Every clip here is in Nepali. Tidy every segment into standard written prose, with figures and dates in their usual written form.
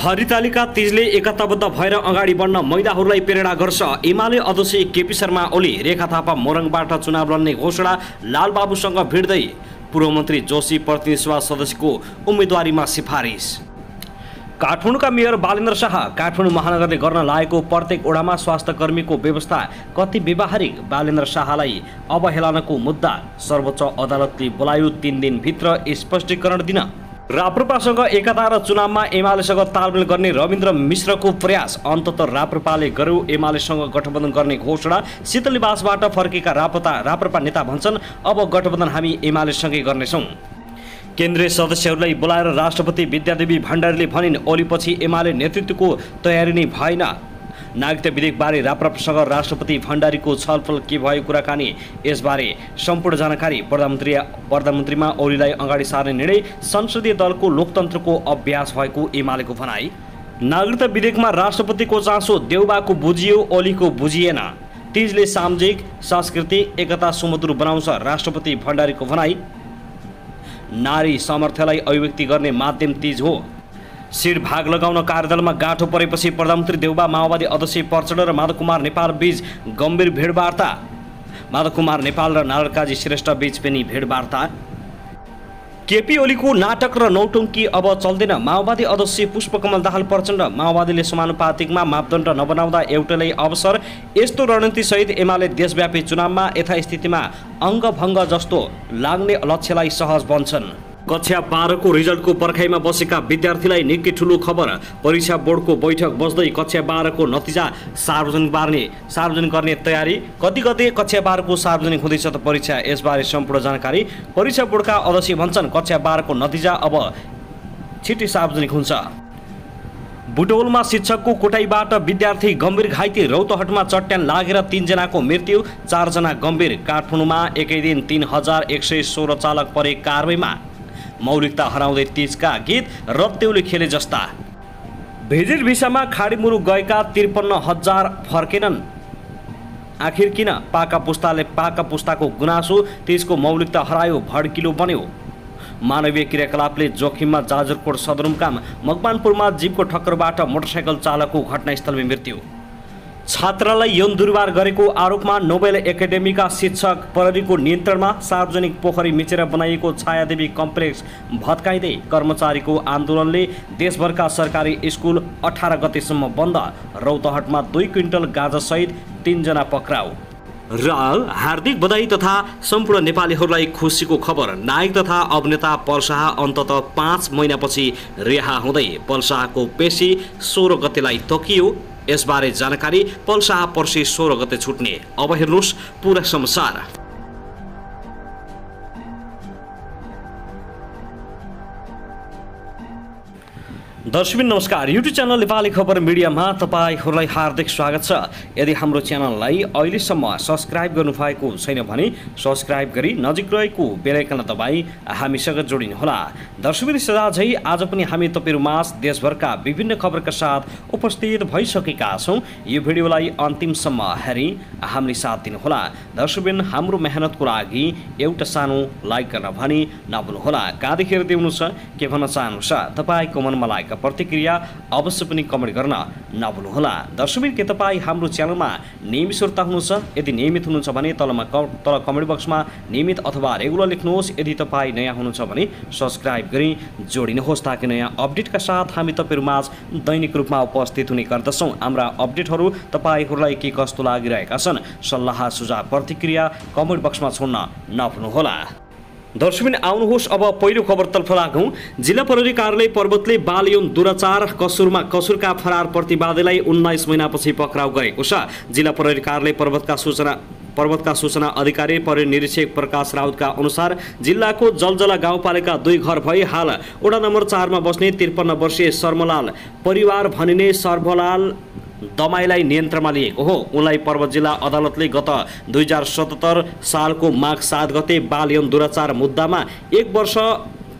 हरितालिका तीजले एकताबद्ध भएर अगाडि बढ्न महिलाहरूलाई प्रेरणा गर्छ। एमाले अध्यक्ष केपी शर्मा ओली रेखा थापा मोरङबाट चुनाव लड्ने घोषणा। लालबाबुसँग भिड्दै पूर्व मन्त्री जोशी प्रतिनिधि सभा सदस्यको उम्मेदवारीमा सिफारिस। काठमाडौँका मेयर बालेन्द्र शाह काठमाडौँ महानगरले गर्न लागेको प्रत्येक ओडामा स्वास्थ्य कर्मीको व्यवस्था कति व्यवहारिक। बालेन्द्र शाहलाई अवहेलनाको मुद्दा सर्वोच्च अदालतले बोलायो 3 दिनभित्र स्पष्टीकरण दिन। राप्रपासँग एकता र चुनावमा एमालेसँग तालमेल गर्ने रविन्द्र मिश्रको प्रयास। अन्ततः राप्रपाले गर्यो एमालेसँग गठबन्धन गर्ने घोषणा। शीतलनिवासबाट फर्केका राप्रपा नेता भन्छन् अब गठबन्धन हामी एमालेसँगै गर्नेछौँ। केन्द्रीय सदस्यहरूलाई बोलाएर राष्ट्रपति विद्यादेवी भण्डारीले भनिन् ओलीपछि एमाले नेतृत्वको तयारी नै भएन। नागरिकता विधेयकबारे राप्रपासँग राष्ट्रपति भण्डारीको छलफल के भयो कुराकानी। यसबारे सम्पूर्ण जानकारी। प्रधानमन्त्रीमा ओलीलाई अगाडि सार्ने निर्णय। संसदीय दलको लोकतन्त्रको अभ्यास भएको एमालेको भनाई। नागरिकता विधेयकमा राष्ट्रपतिको चासो देउबाको बुझियो ओलीको बुझिएन। तीजले सामाजिक सांस्कृतिक एकता सुमधुर बनाउँछ राष्ट्रपति भण्डारीको भनाई। नारी सामर्थ्यलाई अभिव्यक्ति गर्ने माध्यम तीज हो। शिर भाग लगाउन कार्यदलमा गाँठो परेपछि प्रधानमन्त्री देउबा माओवादी अध्यक्ष प्रचण्ड र माधव कुमार नेपाल बीच गम्भीर भेटवार्ता। माधव कुमार नेपाल र नारायणकाजी श्रेष्ठ बीच पनि भेटवार्ता। केपी ओलीको नाटक र नौटङ्की अब चल्दैन। माओवादी अध्यक्ष पुष्पकमल दाहाल प्रचण्ड माओवादीले समानुपातिकमा मापदण्ड नबनाउँदा एउटैलाई अवसर। यस्तो रणनीतिसहित एमाले देशव्यापी चुनावमा यथास्थितिमा अङ्गभङ्ग जस्तो लाग्ने लक्ष्यलाई सहज बन्छन्। कक्षा 12 को रिजल्टको पर्खाइमा बसेका विद्यार्थीलाई निकै ठुलो खबर। परीक्षा बोर्डको बैठक बस्दै कक्षा 12 को नतिजा सार्वजनिक गर्ने तयारी। कति गते कक्षा 12 को सार्वजनिक हुँदैछ त परीक्षा। यसबारे सम्पूर्ण जानकारी। परीक्षा बोर्डका अध्यक्ष भन्छन् कक्षा 12 को नतिजा अब छिट्टै सार्वजनिक हुन्छ। बुटवलमा शिक्षकको कुटाइबाट विद्यार्थी गम्भीर घाइते। रौतहटमा चट्याङ लागेर 3 जनाको मृत्यु, 4 जना गम्भीर। काठमाडौँमा एकै दिन 3116 चालक परे कारबाहीमा। मौलिकता हराउँदै तीजका गीत रत्तेउले खेले जस्ता। भिजिट भिसामा खाडीमुरु गएका 53,000 फर्केनन्। आखिर किन? पाका पुस्ताको गुनासो। तीजको मौलिकता हरायो भड्किलो बन्यो। मानवीय क्रियाकलापले जोखिममा जाजरकोट सदरमुकाम। मकवानपुरमा जीपको ठक्करबाट मोटरसाइकल चालकको घटनास्थलमा मृत्यु। छात्रालाई यौन दुर्व्यवहार गरेको आरोपमा नोबेल एकाडेमीका शिक्षक प्रहरीको नियन्त्रणमा। सार्वजनिक पोखरी मिचेर बनाइएको छायादेवी कम्प्लेक्स भत्काइँदै कर्मचारीको आन्दोलनले देशभरका सरकारी स्कुल 18 गतेसम्म बन्द। रौतहटमा 2 क्विन्टल गाँजासहित 3 जना पक्राउ। र हार्दिक बधाई तथा सम्पूर्ण नेपालीहरूलाई खुसीको खबर। नायक तथा अभिनेता पल शाह अन्ततः 5 महिनापछि रिहा हुँदै पल शाहको पेशी 16 गतेलाई तोकियो। यसबारे जानकारी। पल शाह पर्सि 16 गते छुट्ने। अब हेर्नुहोस् पुरा समाचार। दर्शक नमस्कार। युट्युब च्यानल नेपाली खबर मिडियामा तपाईहरूलाई हार्दिक स्वागत छ। यदि हाम्रो च्यानललाई अहिलेसम्म सब्स्क्राइब गर्नुभएको छैन भने सब्स्क्राइब गरी नजिक रहेको बेल आइकन दबाई हामीसँग जोडिनुहोला। दर्शक सदाझै आज पनि हामी तपाईहरुमाझ देशभरका विभिन्न खबरका साथ उपस्थित भइसकेका छौं। यो भिडियोलाई अन्तिमसम्म हेरी हामीले साथ दिनुहोला। दर्शकबिन हाम्रो मेहनतको लागि एउटा सानो लाइक गर्न भनी नभुल्नुहोला। कहाँदेखि हेर्दै हुनुहुन्छ के भन्न चाहनुहुन्छ तपाईँको मनमा लागेको प्रतिक्रिया अवश्य पनि कमेन्ट गर्न नभुल्नुहोला। दर्शकबिन के तपाईँ हाम्रो च्यानलमा नियमित श्रोता हुनुहुन्छ? यदि नियमित हुनुहुन्छ भने तल कमेन्ट बक्समा नियमित अथवा रेगुलर लेख्नुहोस्। यदि तपाईँ नयाँ हुनुहुन्छ भने सब्स्क्राइब गरी जोडिनुहोस् ताकि नयाँ अपडेटका साथ हामी तपाईहरुमाझ दैनिक रूपमा उपस्थित हुने गर्दछौँ। हाम्रा अपडेटहरू तपाईहरूलाई के कस्तो लागिरहेका छन् सल्लाह सुझाव प्रतिक्रिया कमेन्ट बक्समा छोड्न नभुल्नुहोला। दर्शकबिन आउनुहोस् अब पहिलो खबरतर्फ लागौं। जिल्ला प्रहरी कार्यालय पर्वतले बाल यौन दुराचार कसुरका फरार प्रतिवादीलाई 19 महिनापछि पक्राउ गरेको छ। जिल्ला प्रहरी कार्यालय पर्वतका सूचना अधिकारी प्रहरी निरीक्षक प्रकाश राउतका अनुसार जिल्लाको जलजला गाउँपालिका 2 घर भई हाल वडा नम्बर 4 मा बस्ने 53 वर्षीय शर्मलाल परिवार भनिने सर्वलाल दमाईलाई नियन्त्रणमा लिएको हो। उनलाई पर्वत जिल्ला अदालतले गत 2077 सालको माघ 7 गते बाल यौन दुराचार मुद्दामा 1 वर्ष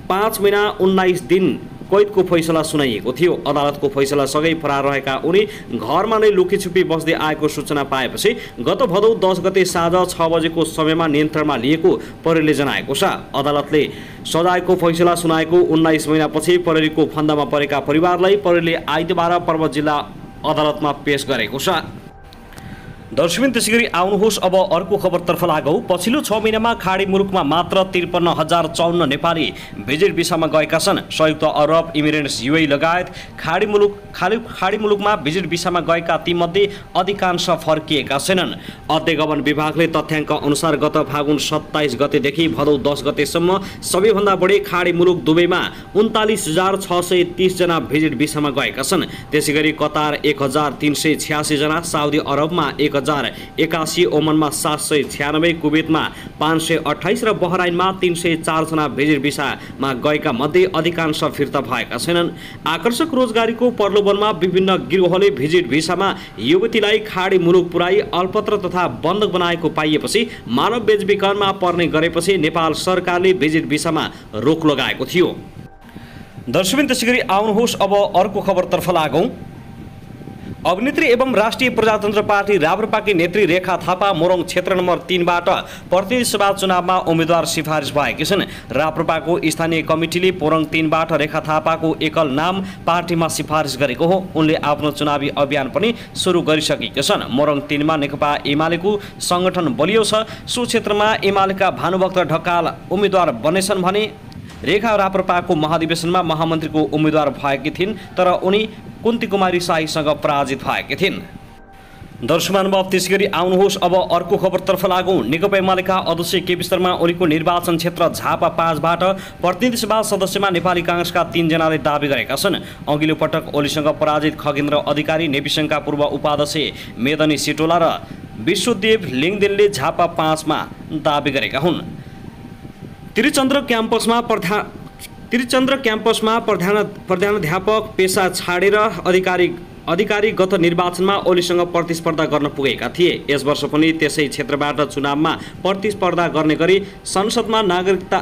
5 महिना 19 दिन कैदको फैसला सुनाइएको थियो। अदालतको फैसला सँगै फरार रहेका उनी घरमा नै लुकीछुपी बस्दै आएको सूचना पाएपछि गत भदौ 10 गते साँझ 6 बजेको समयमा नियन्त्रणमा लिएको प्रहरीले जनाएको छ। अदालतले सजायको फैसला सुनाएको 19 महिनापछि प्रहरीको फन्दामा परेका परिवारलाई प्रहरीले आइतबार पर्वत जिल्ला अदालतमा पेश गरेको छ। दर्शकबिन त्यसैगरी आउनुहोस् अब अर्को खबरतर्फ लागौँ। पछिल्लो 6 महिनामा खाडी मुलुकमा मात्र 53,054 नेपाली भिजिट भिसामा गएका छन्। संयुक्त अरब इमिरेट्स युएई लगायत खाडी मुलुकमा भिजिट भिसामा गएका तीमध्ये अधिकांश फर्किएका छैनन्। अध्यगमन विभागले तथ्याङ्क अनुसार गत फागुन 27 गतेदेखि भदौ 10 गतेसम्म सबैभन्दा बढी खाडी मुलुक दुबईमा 39,630 जना भिजिट भिसामा गएका छन्। त्यसैगरी कतार 1,386 जना, साउदी अरबमा 1,081, ओमनमा 796, कुवेतमा 528 र बहराइनमा 304 जना भिजिट भिसामा गएका मध्ये अधिकांश फिर्ता भएका छैनन्। आकर्षक रोजगारीको प्रलोभनमा विभिन्न गिरोहले भिजिट भिसामा युवतीलाई खाडी मुलुक पुर्याई अल्पत्र तथा बन्धक बनाएको पाइएपछि मानव बेचबिखनमा पर्ने गरेपछि नेपाल सरकारले भिजिट भिसामा रोक लगाएको थियो। दर्शकबिन त्यसैगरी आउनुहोस् अब अर्को खबरतर्फ लागौँ। अभिनेत्री एवं राष्ट्रिय प्रजातन्त्र पार्टी राप्रपाकी नेत्री रेखा थापा मोरङ क्षेत्र नम्बर 3 बाट प्रतिनिधि सभा चुनावमा उम्मेद्वार सिफारिस भएकी छन्। राप्रपाको स्थानीय कमिटीले मोरङ 3 बाट रेखा थापाको एकल नाम पार्टीमा सिफारिस गरेको हो। उनले आफ्नो चुनावी अभियान पनि सुरु गरिसकेका छन्। मोरङ 3 मा नेकपा एमालेको संगठन बलियो छ। सो क्षेत्रमा एमालेका भानुभक्त ढकाल उम्मेद्वार बनेछन् भने रेखा राप्रपाको महाधिवेशनमा महामन्त्रीको उम्मेद्वार भएकी थिइन्, तर उनी कुन्ती कुमारी शाहीसँग पराजित भएकी थिइन्। दर्शकमान त्यसैगरी आउनुहोस् अब अर्को खबरतर्फ लागौँ। नेकपा एमालेका अध्यक्ष केपी शर्मा ओलीको निर्वाचन क्षेत्र झापा 5 बाट प्रतिनिधि सभा सदस्यमा नेपाली कांग्रेसका 3 जनाले दाबी गरेका छन्। अघिल्लो पटक ओलीसँग पराजित खगेन्द्र अधिकारी, नेविसङ्घका पूर्व उपाध्यक्ष मेदनी सिटोला र विश्वदेव लिङदेनले झापा 5 मा दाबी गरेका हुन्। त्रिचन्द्र क्याम्पसमा प्रधानाध्यापक पेसा छाडेर अधिकारी गत निर्वाचनमा ओलीसँग प्रतिस्पर्धा गर्न पुगेका थिए। यस वर्ष पनि त्यसै क्षेत्रबाट चुनावमा प्रतिस्पर्धा गर्ने गरी संसदमा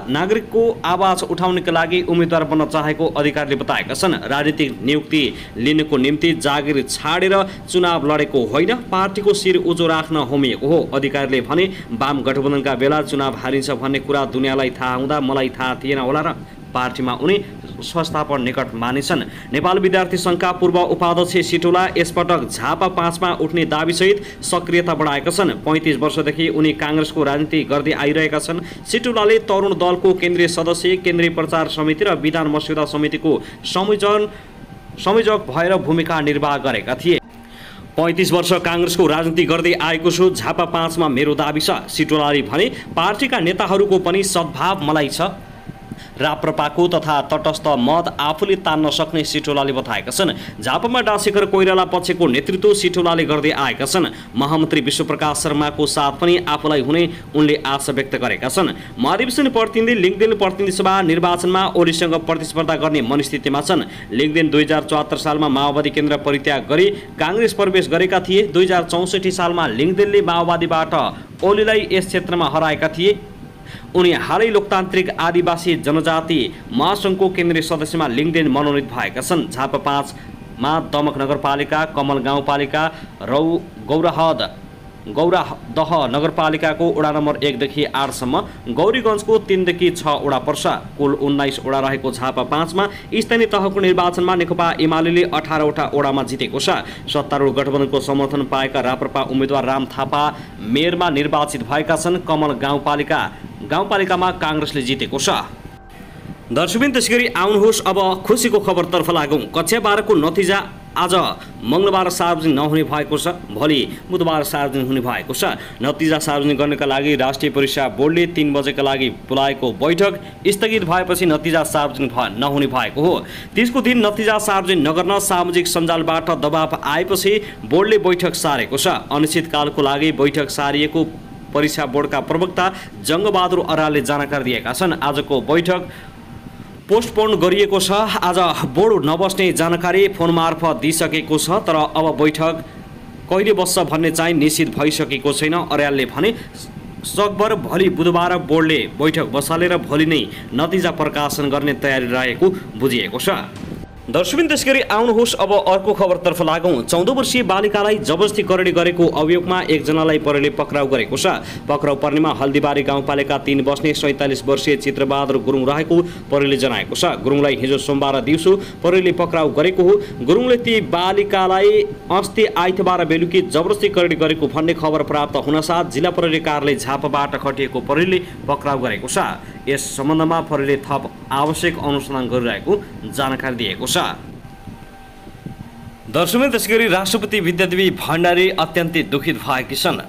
नागरिकको आवाज उठाउनका लागि उम्मेद्वार बन्न चाहेको अधिकारीले बताएका छन्। राजनीतिक नियुक्ति लिनको निम्ति जागिर छाडेर चुनाव लडेको होइन, पार्टीको शिर उजो राख्न होमिएको हो। अधिकारीले भने वाम गठबन्धनका बेला चुनाव हारिन्छ भन्ने कुरा दुनियाँलाई थाहा हुँदा मलाई थाहा थिएन होला र पार्टीमा उनी संस्थापन निकट मानिछन्। नेपाल विद्यार्थी सङ्घका पूर्व उपाध्यक्ष सिटोला यसपटक झापा 5 मा उठ्ने दाबीसहित सक्रियता बढाएका छन्। 35 वर्षदेखि उनी काङ्ग्रेसको राजनीति गर्दै आइरहेका छन्। सिटोलाले तरुण दलको केन्द्रीय सदस्य, केन्द्रीय प्रचार समिति र विधान मस्यौदा समितिको संयोजक भएर भूमिका निर्वाह गरेका थिए। 35 वर्ष काङ्ग्रेसको राजनीति गर्दै आएको छु, झापा 5 मा मेरो दाबी छ। सिटोलाले भने पार्टीका नेताहरूको पनि सद्भाव मलाई छ। राप्रपाको तथा तटस्थ मत आफूले तान्न सक्ने सिटोलाले बताएका छन्। झापामा डाँसेकर कोइराला पक्षको नेतृत्व सिटोलाले गर्दै आएका छन्। महामन्त्री विश्वप्रकाश शर्माको साथ पनि आफूलाई हुने उनले आशा व्यक्त गरेका छन्। महाधिवेशन प्रतिनिधि लिङदेन प्रतिनिधि सभा निर्वाचनमा ओलीसँग प्रतिस्पर्धा गर्ने मनस्थितिमा छन्। लिङदेन 2074 सालमा माओवादी केन्द्र परित्याग गरी काङ्ग्रेस प्रवेश गरेका थिए। 2064 सालमा लिङदेनले माओवादीबाट ओलीलाई यस क्षेत्रमा हराएका थिए। उनी हालै लोकतान्त्रिक आदिवासी जनजाति महासङ्घको केन्द्रीय सदस्यमा लिङदेन मनोनित भएका छन्। झापा 5 मा दमक नगरपालिका, कमल गाउँपालिका, गौरादह नगरपालिकाको वडा नम्बर 1 देखि 8 सम्म, गौरीगञ्जको 3 देखि 6 वडा पर्छ। कुल 19 वडा रहेको झापा 5 मा स्थानीय तहको निर्वाचनमा नेकपा एमाले 18 वटा वडामा जितेको छ। सत्तारूढ गठबन्धनको समर्थन पाएका राप्रपा उम्मेद्वार राम थापा मेयरमा निर्वाचित भएका छन्। कमल गाउँपालिकामा काङ्ग्रेसले जितेको छ। दर्शकबिन त्यसैगरी आउनुहोस् अब खुसीको खबरतर्फ लागौँ। कक्षा 12 को नतिजा आज मङ्गलबार सार्वजनिक नहुने भएको छ। भोलि बुधबार सार्वजनिक हुने भएको छ। नतिजा सार्वजनिक गर्नका लागि राष्ट्रिय परीक्षा बोर्डले 3 बजेका लागि बोलाएको बैठक स्थगित भएपछि नतिजा सार्वजनिक नहुने भएको हो। त्यसको दिन नतिजा सार्वजनिक नगर्न सामाजिक सञ्जालबाट दबाव आएपछि बोर्डले बैठक सारेको छ। अनिश्चितकालको लागि बैठक सारिएको परीक्षा बोर्डका प्रवक्ता जङ्गबहादुर अर्यालले जानकारी दिएका छन्। आजको बैठक पोस्टपोन गरिएको छ। आज बोर्ड नबस्ने जानकारी फोन मार्फत दिइसकेको छ, तर अब बैठक कहिले बस्छ भन्ने चाहिँ निश्चित भइसकेको छैन। अर्यालले भने सकभर भोलि बुधबार बोर्डले बैठक बसालेर भोलि नै नतिजा प्रकाशन गर्ने तयारी रहेको बुझिएको छ। दर्शकबिन त्यसगरी आउनुहोस् अब अर्को खबरतर्फ लागौँ। 14 वर्षीय बालिकालाई जबरजस्ती करडी गरेको अभियोगमा एकजनालाई प्रहरीले पक्राउ गरेको छ। पक्राउ पर्नेमा हल्दीबारी गाउँपालिका 3 बस्ने 47 वर्षीय चित्रबहादुर गुरुङ रहेको प्रहरीले जनाएको छ। गुरुङलाई हिजो सोमबार दिउँसो प्रहरीले पक्राउ गरेको हो। गुरुङले ती बालिकालाई अस्ति आइतबार बेलुकी जबरजस्ती करडी गरेको भन्ने खबर प्राप्त हुनसाथ जिल्ला प्रहरी कार्यालय झापाबाट खटिएको प्रहरीले पक्राउ गरेको छ। यस सम्बन्धमा प्रहरीले थप आवश्यक अनुसन्धान गरिरहेको जानकारी दिएको छ। दर्शकबिन त्यसगरी राष्ट्रपति विद्यादेवी भण्डारी अत्यन्तै दुखित भएकी छन्।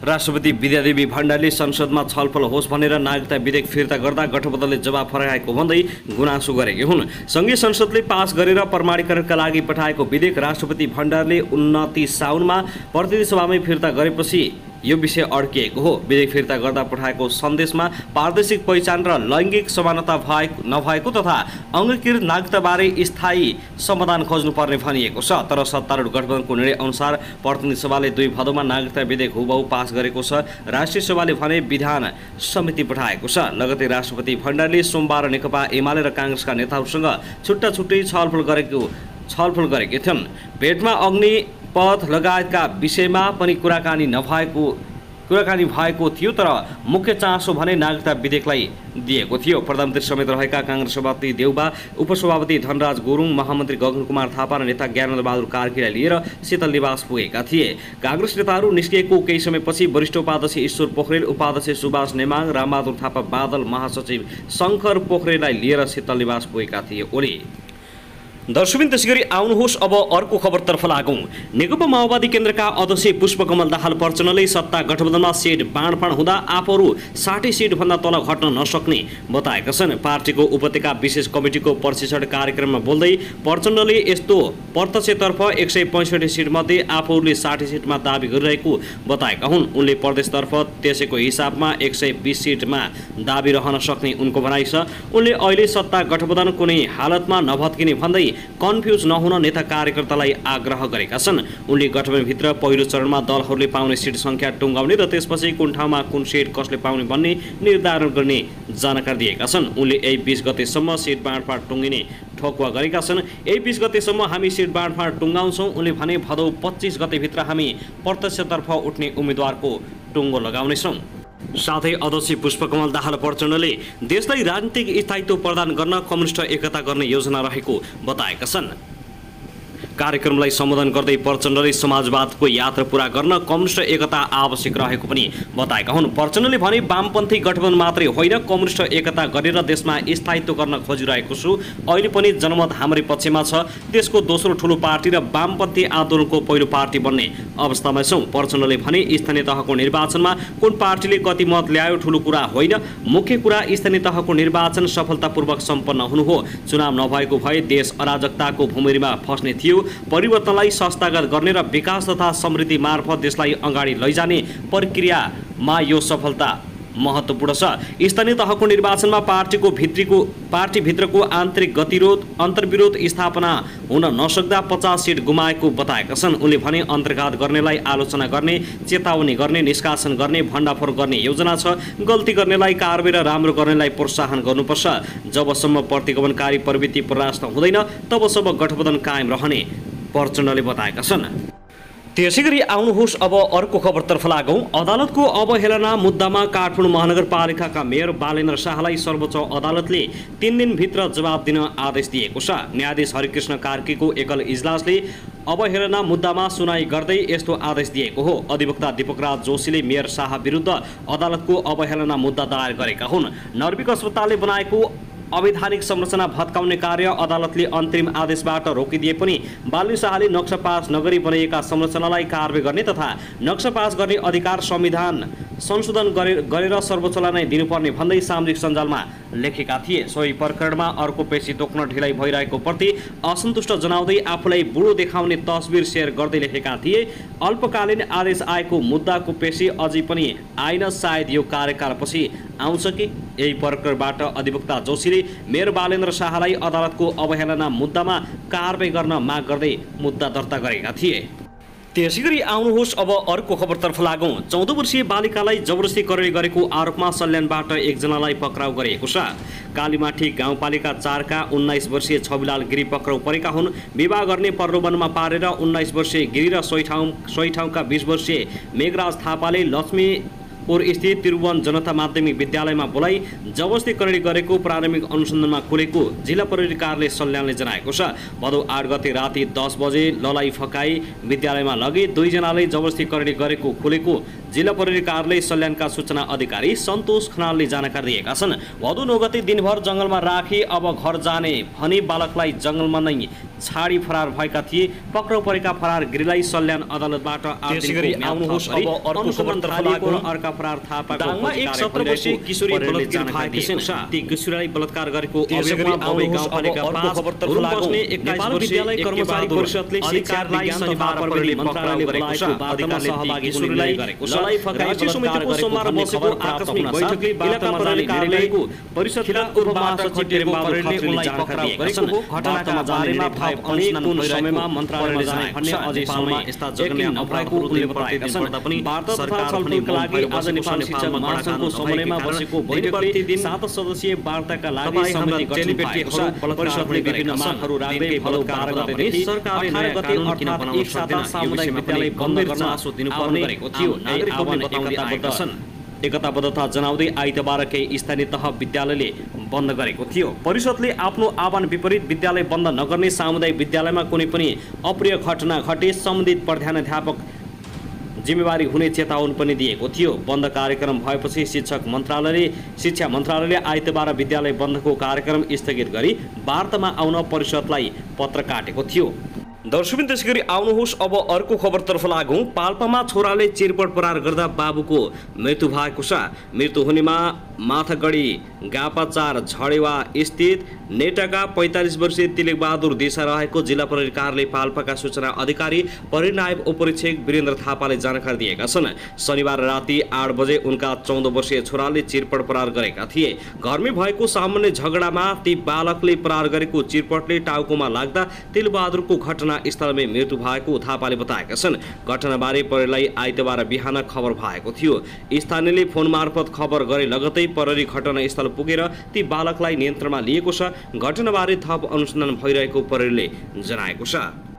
राष्ट्रपति विद्यादेवी भण्डारीले संसदमा छलफल होस् भनेर नागरिकता विधेयक फिर्ता गर्दा गठबन्धनले जवाफ फर्काएको भन्दै गुनासो गरेकी हुन्। संघीय संसदले पास गरेर प्रमाणीकरणका लागि पठाएको विधेयक राष्ट्रपति भण्डारीले 29 साउनमा प्रतिनिधि सभामै फिर्ता गरेपछि यो विषय अड्किएको हो। विधेयक फिर्ता गर्दा पठाएको सन्देशमा पारदर्शिक पहिचान र लैङ्गिक समानता नभएको तथा अङ्गीकृत नागरिकताबारे स्थायी समाधान खोज्नुपर्ने भनिएको छ। तर सत्तारूढ गठबन्धनको निर्णय अनुसार प्रतिनिधि सभाले 2 भदौमा नागरिकता विधेयक हुबहु पास गरेको छ। राष्ट्रिय सभाले भने विधान समिति पठाएको छ। लगतै राष्ट्रपति भण्डारीले सोमबार नेकपा एमाले र काङ्ग्रेसका नेताहरूसँग छुट्टा छुट्टै छलफल गरेकी थिइन्। पेटमा अग्निपथ लगायतका विषयमा पनि कुराकानी भएको थियो। तर मुख्य चासो भने नागरिकता विधेयकलाई दिएको थियो। प्रधानमन्त्री समेत रहेका काङ्ग्रेस सभापति देउबा, उपसभापति धनराज गुरुङ, महामन्त्री गगन कुमार थापा र नेता ज्ञानेन्द्र बहादुर कार्कीलाई लिएर शीतल निवास पुगेका थिए। काङ्ग्रेस नेताहरू निस्किएको केही समयपछि वरिष्ठ उपाध्यक्ष ईश्वर पोखरेल, उपाध्यक्ष सुभाष नेमाङ, रामबहादुर थापा बादल, महासचिव शङ्कर पोखरेललाई लिएर शीतल निवास पुगेका थिए। ओली दर्शकबिन त्यसगरी आउनुहोस् अब अर्को खबरतर्फ लागौँ। नेकपा माओवादी केन्द्रका अध्यक्ष पुष्पकमल दाहाल प्रचण्डले सत्ता गठबन्धनमा सिट बाँडफाँड हुँदा आफूहरू 60 सिटभन्दा तल घट्न नसक्ने बताएका छन्। पार्टीको उपत्यका विशेष कमिटीको प्रशिक्षण कार्यक्रममा बोल्दै प्रचण्डले यस्तो प्रत्यक्षतर्फ 165 सिटमध्ये आफूहरूले 60 सिटमा दाबी गरिरहेको बताएका हुन्। उनले प्रदेशतर्फ त्यसैको हिसाबमा 120 सिटमा दाबी रहन सक्ने उनको भनाइ छ। उनले अहिले सत्ता गठबन्धन कुनै हालतमा नभत्किने भन्दै कन्फ्युज नहुन नेता कार्यकर्तालाई आग्रह गरेका छन्। उनले गठबन्धनभित्र पहिलो चरणमा दलहरूले पाउने सिट सङ्ख्या टुङ्गाउने र त्यसपछि कुन ठाउँमा कुन सिट कसले पाउने भन्ने निर्धारण गर्ने जानकारी दिएका छन्। उनले यही 20 गतेसम्म सिट बाँडफाँड टुङ्गिने ठोकुवा गरेका छन्। यही 20 गतेसम्म हामी सिट बाँडफाँड टुङ्गाउँछौँ। उनले भने भदौ 25 गतेभित्र हामी प्रत्यक्षतर्फ उठ्ने उम्मेद्वारको टुङ्गो लगाउनेछौँ। साथै अध्यक्ष पुष्पकमल दाहाल प्रचण्डले देशलाई राजनीतिक स्थायित्व प्रदान गर्न कम्युनिस्ट एकता गर्ने योजना रहेको बताएका छन्। कार्यक्रमलाई सम्बोधन गर्दै प्रचण्डले समाजवादको यात्रा पूरा गर्न कम्युनिस्ट एकता आवश्यक रहेको पनि बताएका हुन्। प्रचण्डले भने वामपन्थी गठबन्धन मात्रै होइन, कम्युनिस्ट एकता गरेर देशमा स्थायित्व गर्न खोजिरहेको छु। अहिले पनि जनमत हाम्रै पक्षमा छ। देशको दोस्रो ठुलो पार्टी र वामपन्थी आन्दोलनको पहिलो पार्टी बन्ने अवस्थामा छौँ। प्रचण्डले भने स्थानीय तहको निर्वाचनमा कुन पार्टीले कति मत ल्यायो ठुलो कुरा होइन, मुख्य कुरा स्थानीय तहको निर्वाचन सफलतापूर्वक सम्पन्न हुनु हो। चुनाव नभएको भए देश अराजकताको भूमिमा फस्ने थियो। परिवर्तनलाई संस्थागत गर्ने र विकास तथा समृद्धि मार्फत देशलाई अगाडि लैजाने प्रक्रियामा यो सफलता महत्त्वपूर्ण छ। स्थानीय तहको निर्वाचनमा पार्टीभित्रको आन्तरिक अन्तर्विरोध स्थापना हुन नसक्दा 50 सिट गुमाएको बताएका छन्। उनले भने अन्तर्घात गर्नेलाई आलोचना गर्ने, चेतावनी गर्ने, निष्कासन गर्ने, भण्डाफोर गर्ने योजना छ। गल्ती गर्नेलाई कारबाही र राम्रो गर्नेलाई प्रोत्साहन गर्नुपर्छ। जबसम्म प्रतिगमनकारी प्रवृत्ति परास्त हुँदैन तबसम्म गठबन्धन कायम रहने प्रचण्डले बताएका छन्। त्यसैगरी आउनुहोस् अब अर्को खबरतर्फ लागौँ। अदालतको अवहेलना मुद्दामा काठमाडौँ महानगरपालिकाका मेयर बालेन्द्र शाहलाई सर्वोच्च अदालतले 3 दिनभित्र जवाब दिन आदेश दिएको छ। न्यायाधीश हरिकृष्ण कार्कीको एकल इजलासले अवहेलना मुद्दामा सुनाई गर्दै यस्तो आदेश दिएको हो। अधिवक्ता दीपकराज जोशीले मेयर शाह विरुद्ध अदालतको अवहेलना मुद्दा दायर गरेका हुन्। नर्विक अस्पतालले बनाएको अवैधानिक संरचना भत्काउने कार्य अदालतले अन्तरिम आदेशबाट रोकिदिए पनि बालेन्द्र शाहले नक्सा पास नगरी बनाइएका संरचनालाई कारबाही गर्ने तथा नक्सा पास गर्ने अधिकार संविधान संशोधन गरेर सर्वोच्चलाई नै दिनुपर्ने भन्दै सामाजिक सञ्जालमा लेखेका थिए। सोही प्रकरणमा अर्को पेशी तोक्न ढिलाइ भइरहेको प्रति असन्तुष्ट जनाउँदै आफूलाई बुढो देखाउने तस्बिर सेयर गर्दै लेखेका थिए। अल्पकालीन आदेश आएको मुद्दाको पेशी अझै पनि आइन, सायद यो कार्यकालपछि आउँछ कि। यही प्रकरणबाट अधिवक्ता जोशीले मेयर बालेन्द्र शाहलाई अदालतको अवहेलना मुद्दामा कारबाही गर्न माग गर्दै मुद्दा दर्ता गरेका थिए। त्यसैगरी आउनुहोस् अब अर्को खबरतर्फ लागौं। 14 वर्षीय बालिकालाई जबरजस्ती करडी गरेको आरोपमा सल्यानबाट एकजनालाई पक्राउ गरिएको छ। कालीमाठी गाउँपालिका 4 का 19 वर्षीय छविलाल गिरी पक्राउ परेका हुन्। विवाह गर्ने प्रलोभनमा पारेर 19 वर्षीय गिरी र सोही ठाउँका 20 वर्षीय मेघराज थापाले लक्ष्मीपुर स्थित त्रिभुवन जनता माध्यमिक विद्यालयमा बोलाई जबरजस्ती करडी गरेको प्रारम्भिक अनुसन्धानमा खुलेको जिल्ला प्रहरी कार्यालय सल्यानले जनाएको छ। भदौ 8 गते राति 10 बजे ललाई फकाई विद्यालयमा लगे दुईजनाले जबरजस्ती करडी गरेको खुलेको जिल्ला प्रहरी कार्यालय सल्यानका सूचना अधिकारी सन्तोष खनालले जानकारी दिएका छन्। भदौ 9 गते दिनभर जंगलमा राखी अब घर जाने भनी बालकलाई जंगलमा नै छाडी फरार भएका थिए। पक्राउ परेका फरार गिरीलाई सल्यान अदालतबाट अर्का फरार थापाको एक 17 वर्षीय किशोरी किशोरीलाई बलात्कार गरेको अभियोगमा बौद्धे गाउँपालिका 5 रुमबस्ने 21 वर्षीय कर्मचारी परिषदले शिक्षालाई शनिबार प्रहरी मन्त्रालयले बोलाएको बाध्यता सहभागी किशोरीलाई ललाई फकाई समितिको सोमबार बसेको आकस्मिक बैठकले इलाका प्रहरी कार्यालयको परिषदका उपमहासचिव प्रहरीले उनलाई पक्राउ गरेको घटनाका बारेमा अनुसन्धान समयमा मन्त्रालयले जाने भन्ने अझैसम्म यस्ता जघन्य अपराधको उल्लेख बताएका छन्। वार्ता तथा छलफलका लागि आज नेपाल शिक्षक महासंघको समन्वयमा बसेको बैठकले दिन 7 सदस्यीय वार्ताका लागि समिति गठन भएको छ। परिषदले विभिन्न मागहरू राख्दै बलात्कार गर्दै सरकारले नयाँ कानुन किन बनाउन सक्दैन सामुदायिक विद्यालय बन्द गर्न आशो दिनुपर्ने गरेको थियो। नागरिकहरूले बताउँदै आएका छन्। एकताबद्धता जनाउँदै आइतबारकै स्थानीय तह विद्यालयले बन्द गरेको थियो। परिषदले आफ्नो आह्वान विपरीत विद्यालय बन्द नगर्ने, सामुदायिक विद्यालयमा कुनै पनि अप्रिय घटना घटे सम्बन्धित प्रधानाध्यापक जिम्मेवारी हुने चेतावनी पनि दिएको थियो। बन्द कार्यक्रम भएपछि शिक्षा मन्त्रालयले आइतबार विद्यालय बन्दको कार्यक्रम स्थगित गरी वार्तामा आउन परिषदलाई पत्र काटेको थियो। दर्शकबिन त्यसैगरी आउनुहोस् अब अर्को खबरतर्फ लागौं। पाल्पामा छोराले चिरपट प्रहार गर्दा बाबुको मृत्यु भएको छ। मृत्यु हुनेमा माथागढी गापा 4 झडेवा स्थित नेटाका 45 वर्षीय तिलक बहादुर देशा रहेको जिल्ला प्रहरी कार्यालय पाल्पाका सूचना अधिकारी परिनायब उपरीक्षक वीरेन्द्र थापाले जानकारी दिएका छन्। शनिबार राति 8 बजे उनका 14 वर्षीय छोराले चिरपट प्रहार गरेका थिए। घरमै भएको सामान्य झगडामा ती बालकले प्रहार गरेको चिरपटले टाउकोमा लाग्दा तिलक बहादुरको घटना स्थलमै मृत्यु भएको थापाले बताएका छन्। घटनाबारे प्रहरीलाई आइतबार बिहान खबर भएको थियो। स्थानीयले फोन मार्फत खबर गरे लगतै प्रहरी घटनास्थल पुगेर ती बालकलाई नियन्त्रणमा लिएको छ। घटनाबारे थप अनुसन्धान भइरहेको प्रहरीले जनाएको छ।